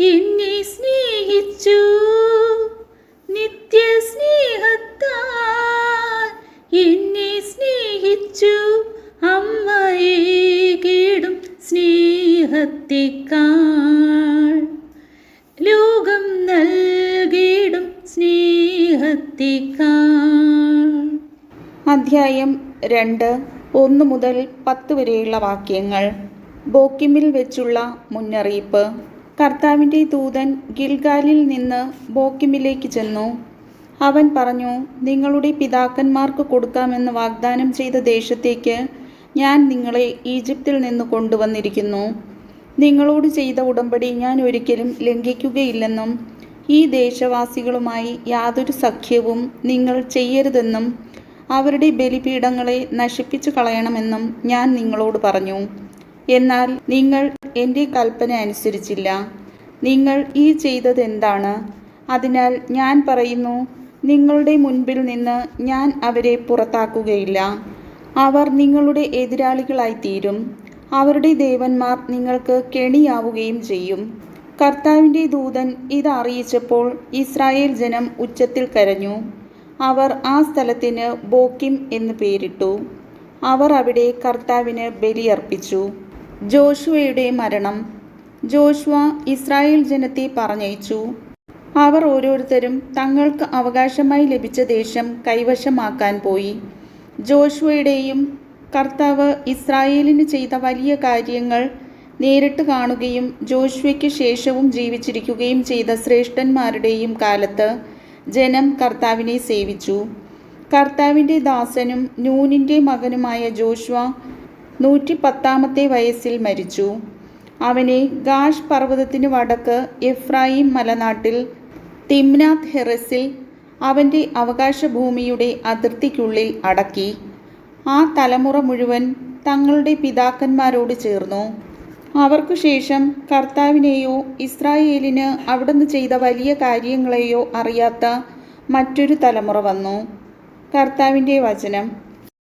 എന്നെ സ്നേഹിച്ചു നിത്യസ്നേഹത്താൽ എന്നെ സ്നേഹിച്ചു. അമ്മയെ കേടും സ്നേഹത്തെക്കാൾ ലോകം നൽകിടും സ്നേഹത്തെക്കാൾ. അധ്യായം 2 1 മുതൽ 10 വരെയുള്ള വാക്യങ്ങൾ. ബോക്കിമിൽ വെച്ചുള്ള മുന്നറിയിപ്പ്. കർത്താവിൻ്റെ ദൂതൻ ഗിൽഗാലിൽ നിന്ന് ബോക്കിമിലേക്ക് ചെന്നു. അവൻ പറഞ്ഞു, നിങ്ങളുടെ പിതാക്കന്മാർക്ക് കൊടുക്കാമെന്ന് വാഗ്ദാനം ചെയ്ത ദേശത്തേക്ക് ഞാൻ നിങ്ങളെ ഈജിപ്തിൽ നിന്ന് കൊണ്ടുവന്നിരിക്കുന്നു. നിങ്ങളോട് ചെയ്ത ഉടമ്പടി ഞാൻ ഒരിക്കലും ലംഘിക്കുകയില്ലെന്നും ഈ ദേശവാസികളുമായി യാതൊരു സഖ്യവും നിങ്ങൾ ചെയ്യരുതെന്നും അവരുടെ ബലിപീഠങ്ങളെ നശിപ്പിച്ചു കളയണമെന്നും ഞാൻ നിങ്ങളോട് പറഞ്ഞു. എന്നാൽ നിങ്ങൾ എൻ്റെ കൽപ്പന അനുസരിച്ചില്ല. നിങ്ങൾ ഈ ചെയ്തതെന്താണ്? അതിനാൽ ഞാൻ പറയുന്നു, നിങ്ങളുടെ മുൻപിൽ നിന്ന് ഞാൻ അവരെ പുറത്താക്കുകയില്ല. അവർ നിങ്ങളുടെ എതിരാളികളായിത്തീരും. അവരുടെ ദേവന്മാർ നിങ്ങൾക്ക് കെണിയാവുകയും ചെയ്യും. കർത്താവിൻ്റെ ദൂതൻ ഇത് അറിയിച്ചപ്പോൾ ഇസ്രായേൽ ജനം ഉച്ചത്തിൽ കരഞ്ഞു. അവർ ആ സ്ഥലത്തിന് ബോക്കിം എന്ന് പേരിട്ടു. അവർ അവിടെ കർത്താവിന് ബലിയർപ്പിച്ചു. ജോഷുവയുടെ മരണം. ജോഷുവ ഇസ്രായേൽ ജനത്തെ പറഞ്ഞയച്ചു. അവർ ഓരോരുത്തരും തങ്ങൾക്ക് അവകാശമായി ലഭിച്ച ദേശം കൈവശമാക്കാൻ പോയി. ജോഷുവയുടെയും കർത്താവ് ഇസ്രായേലിന് ചെയ്ത വലിയ കാര്യങ്ങൾ നേരിട്ട് കാണുകയും ജോഷുവയ്ക്ക് ശേഷവും ജീവിച്ചിരിക്കുകയും ചെയ്ത ശ്രേഷ്ഠന്മാരുടെയും കാലത്ത് ജനം കർത്താവിനെ സേവിച്ചു. കർത്താവിൻ്റെ ദാസനും നൂനിൻ്റെ മകനുമായ ജോഷുവ 110 വയസ്സിൽ മരിച്ചു. അവനെ ഗാഷ് പർവ്വതത്തിന് വടക്ക് എഫ്രായിം മലനാട്ടിൽ തിമ്നാത്ത് ഹെറസിൽ അവൻ്റെ അവകാശഭൂമിയുടെ അതിർത്തിക്കുള്ളിൽ അടക്കി. ആ തലമുറ മുഴുവൻ തങ്ങളുടെ പിതാക്കന്മാരോട് ചേർന്നു. അവർക്കു ശേഷം കർത്താവിനെയോ ഇസ്രായേലിന് അവിടുന്ന് ചെയ്ത വലിയ കാര്യങ്ങളെയോ അറിയാത്ത മറ്റൊരു തലമുറ വന്നു. കർത്താവിൻ്റെ വചനം.